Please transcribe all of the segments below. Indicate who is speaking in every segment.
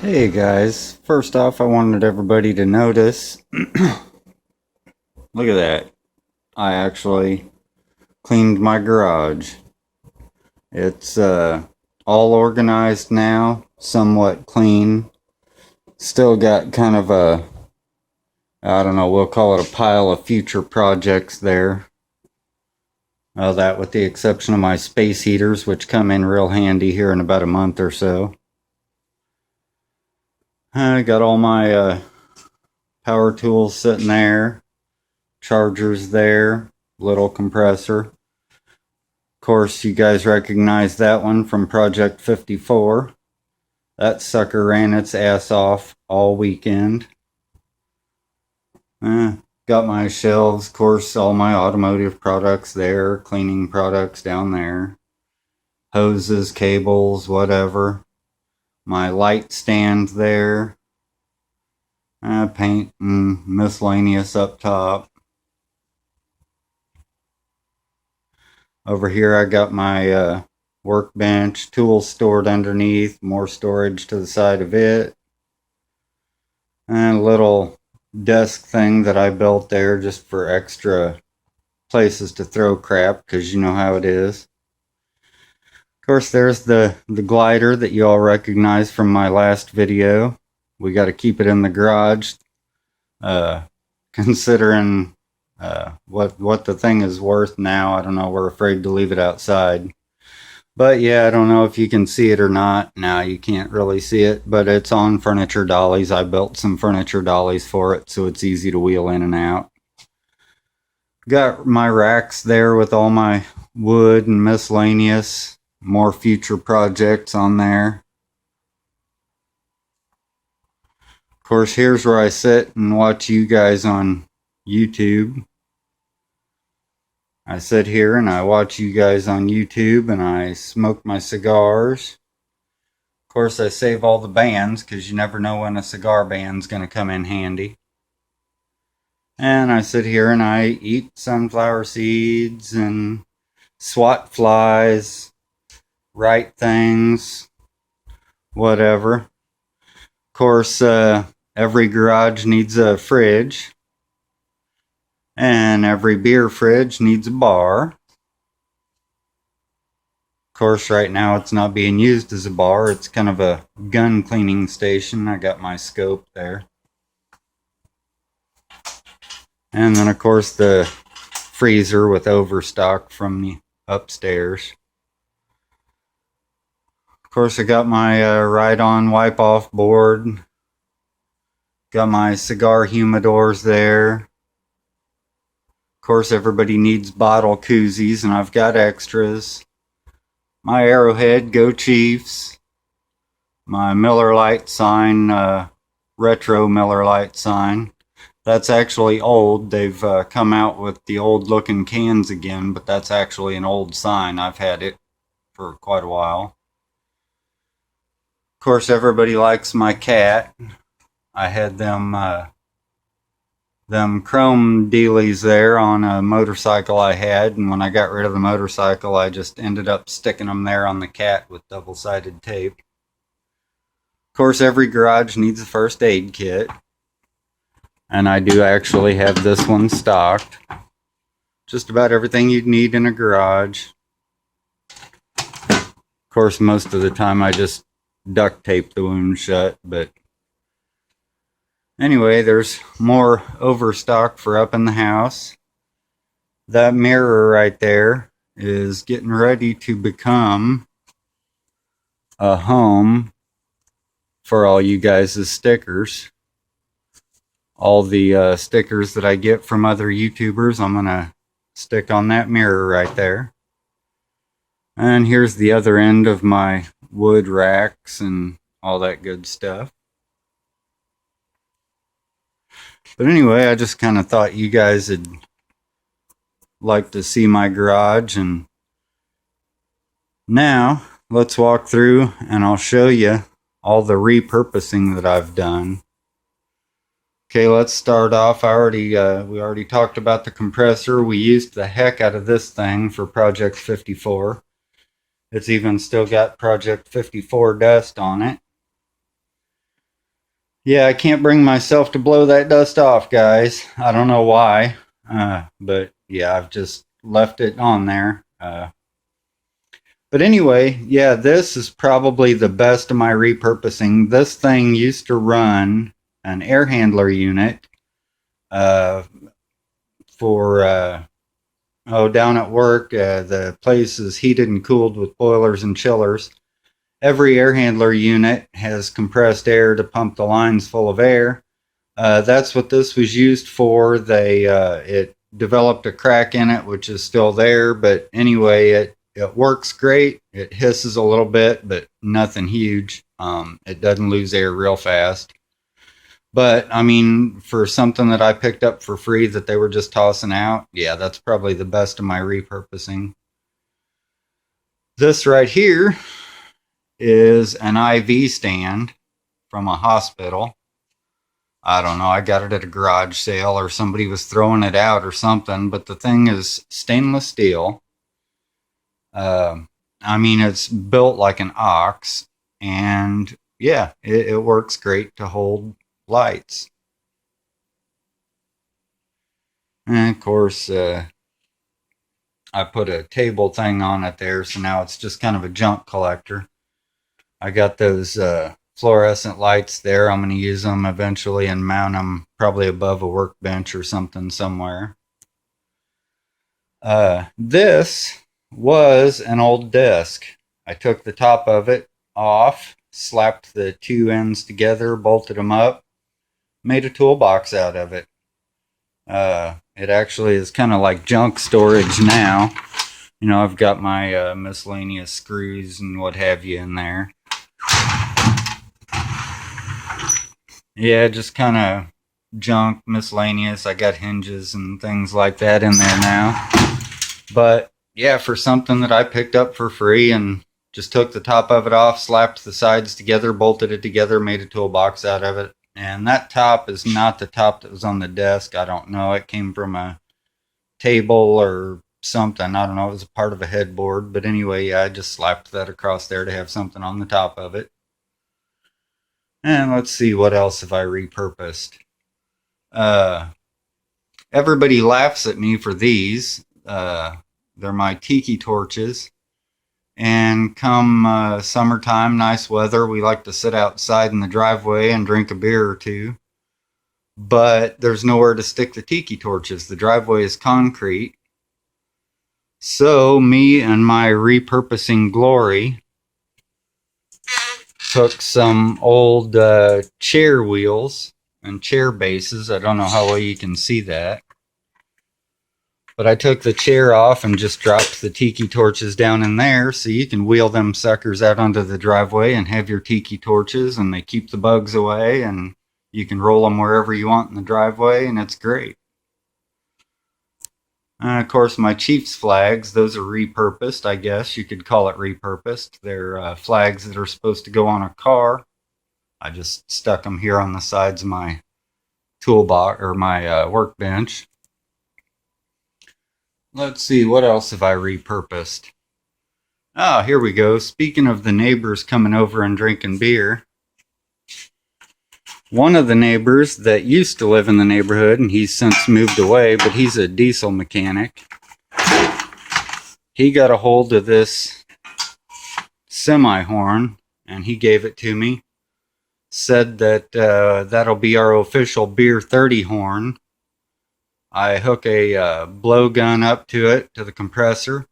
Speaker 1: Hey guys, first off I wanted everybody to notice, look at that, I actually cleaned my garage. It's all organized now, somewhat clean. Still got kind of a, I don't know, we'll call it a pile of future projects there. That with the exception of my space heaters, which come in real handy here in about a month or so. I got all my power tools sitting there, chargers there, little compressor. Of course, you guys recognize that one from Project 54. That sucker ran its ass off all weekend. Got my shelves, of course, all my automotive products there, cleaning products down there, hoses, cables, whatever. My light stand there, paint and miscellaneous up top. Over here I got my workbench, tools stored underneath, more storage to the side of it, and a little desk thing that I built there just for extra places to throw crap, because you know how it is. Of course, there's the glider that you all recognize from my last video. We got to keep it in the garage, considering what the thing is worth now. I don't know, we're afraid to leave it outside. But yeah, I don't know if you can see it or not. Now you can't really see it, but it's on furniture dollies. I built some furniture dollies for it, so it's easy to wheel in and out. Got my racks there with all my wood and miscellaneous, more future projects on there. Of course, here's where I sit and watch you guys on YouTube. I sit here and I watch you guys on YouTube and I smoke my cigars. Of course, I save all the bands because you never know when a cigar band's going to come in handy. And I sit here and I eat sunflower seeds and swat flies, write things, whatever. Of course, every garage needs a fridge. And every beer fridge needs a bar. Of course, right now it's not being used as a bar. It's kind of a gun cleaning station. I got my scope there. And then, of course, the freezer with overstock from the upstairs. Of course, I got my ride-on wipe-off board. Got my cigar humidors there. Of course, everybody needs bottle koozies, and I've got extras. My Arrowhead, Go Chiefs. My Miller Lite sign, retro Miller Lite sign. That's actually old. They've come out with the old looking cans again, but that's actually an old sign. I've had it for quite a while. Of course, everybody likes my cat. I had them chrome dealies there on a motorcycle I had, and when I got rid of the motorcycle I just ended up sticking them there on the cat with double-sided tape. Of course, every garage needs a first aid kit, and I do actually have this one stocked. Just about everything you'd need in a garage. Of course, most of the time I just duct tape the wound shut, but anyway, there's more overstock for up in the house. That mirror right there is getting ready to become a home for all you guys' stickers. All the stickers that I get from other YouTubers, I'm going to stick on that mirror right there. And here's the other end of my wood racks and all that good stuff. But anyway, I just kind of thought you guys would like to see my garage. And now let's walk through and I'll show you all the repurposing that I've done. Okay, let's start off. We already talked about the compressor. We used the heck out of this thing for Project 54. It's even still got Project 54 dust on it. Yeah, I can't bring myself to blow that dust off, guys. I don't know why. But yeah, I've just left it on there. But anyway, yeah, this is probably the best of my repurposing. This thing used to run an air handler unit uh, for, down at work. The place is heated and cooled with boilers and chillers. Every air handler unit has compressed air to pump the lines full of air. That's what this was used for. It developed a crack in it, which is still there. But anyway, it works great. It hisses a little bit, but nothing huge. It doesn't lose air real fast. But I mean, for something that I picked up for free that they were just tossing out, yeah, that's probably the best of my repurposing. This right here is an IV stand from a hospital. I don't know, I got it at a garage sale or somebody was throwing it out or something, but the thing is stainless steel. I mean, it's built like an ox, and yeah, it works great to hold lights. And of course, I put a table thing on it there, so now it's just kind of a junk collector. I got those fluorescent lights there. I'm going to use them eventually and mount them probably above a workbench or something somewhere. This was an old desk. I took the top of it off, slapped the two ends together, bolted them up, made a toolbox out of it. It actually is kind of like junk storage now. You know, I've got my miscellaneous screws and what have you in there. Yeah, just kind of junk, miscellaneous. I got hinges and things like that in there now. But yeah, for something that I picked up for free and just took the top of it off, slapped the sides together, bolted it together, made a toolbox out of it. And that top is not the top that was on the desk. I don't know. It came from a table or something. I don't know. It was a part of a headboard. But anyway, yeah, I just slapped that across there to have something on the top of it. And let's see, what else have I repurposed? Everybody laughs at me for these. They're my tiki torches. And come summertime, nice weather, we like to sit outside in the driveway and drink a beer or two. But there's nowhere to stick the tiki torches. The driveway is concrete. So me and my repurposing glory took some old chair wheels and chair bases. I don't know how well you can see that. But I took the chair off and just dropped the tiki torches down in there, so you can wheel them suckers out onto the driveway and have your tiki torches, and they keep the bugs away, and you can roll them wherever you want in the driveway, and it's great. And of course, my Chiefs flags, those are repurposed, I guess. You could call it repurposed. They're flags that are supposed to go on a car. I just stuck them here on the sides of my toolbox, or my workbench. Let's see, what else have I repurposed? Ah, here we go. Speaking of the neighbors coming over and drinking beer, one of the neighbors that used to live in the neighborhood, and he's since moved away, but he's a diesel mechanic. He got a hold of this semi-horn, and he gave it to me. Said that that'll be our official Beer 30 horn. I hook a blowgun up to it, to the compressor,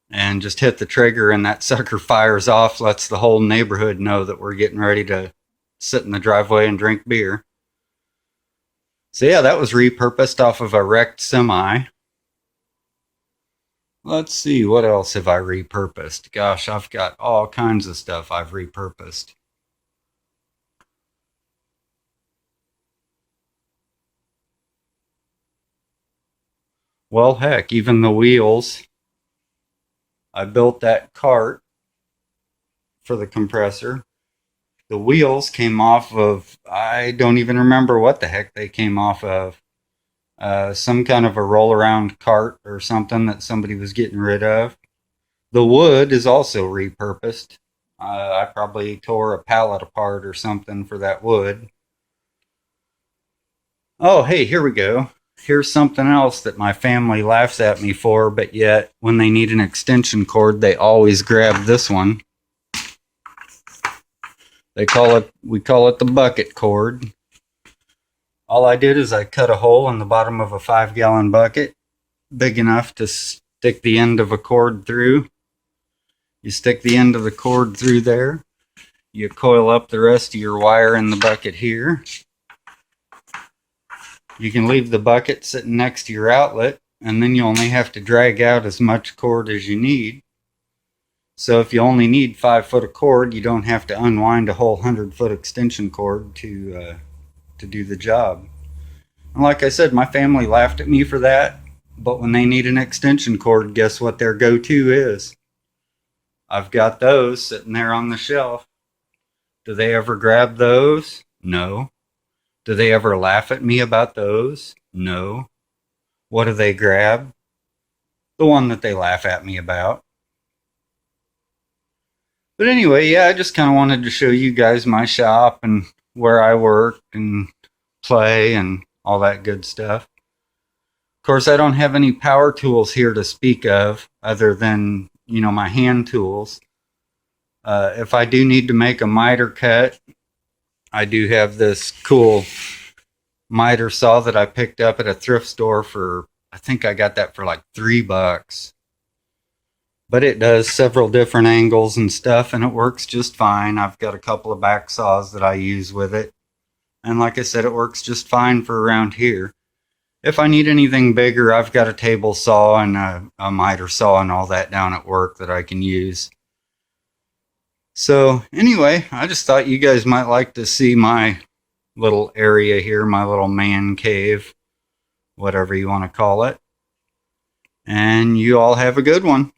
Speaker 1: and just hit the trigger, and that sucker fires off, lets the whole neighborhood know that we're getting ready to sit in the driveway and drink beer. So yeah, that was repurposed off of a wrecked semi. Let's see, what else have I repurposed? Gosh, I've got all kinds of stuff I've repurposed. Well, heck, even the wheels. I built that cart for the compressor. The wheels came off of, I don't even remember what the heck they came off of. Some kind of a roll-around cart or something that somebody was getting rid of. The wood is also repurposed. I probably tore a pallet apart or something for that wood. Oh, hey, here we go. Here's something else that my family laughs at me for, but yet when they need an extension cord, they always grab this one. We call it the bucket cord. All I did is I cut a hole in the bottom of a 5-gallon bucket, big enough to stick the end of a cord through. You stick the end of the cord through there. You coil up the rest of your wire in the bucket here. You can leave the bucket sitting next to your outlet, and then you only have to drag out as much cord as you need. So if you only need 5 foot of cord, you don't have to unwind a whole 100-foot extension cord to do the job. And like I said, my family laughed at me for that, but when they need an extension cord, guess what their go-to is? I've got those sitting there on the shelf. Do they ever grab those? No. Do they ever laugh at me about those? No. What do they grab? The one that they laugh at me about. But anyway, yeah, I just kind of wanted to show you guys my shop and where I work and play and all that good stuff. Of course, I don't have any power tools here to speak of other than, my hand tools. If I do need to make a miter cut, I do have this cool miter saw that I picked up at a thrift store for, I think I got that for like $3. But it does several different angles and stuff, and it works just fine. I've got a couple of back saws that I use with it. And like I said, it works just fine for around here. If I need anything bigger, I've got a table saw and a miter saw and all that down at work that I can use. So anyway, I just thought you guys might like to see my little area here, my little man cave, whatever you want to call it. And you all have a good one.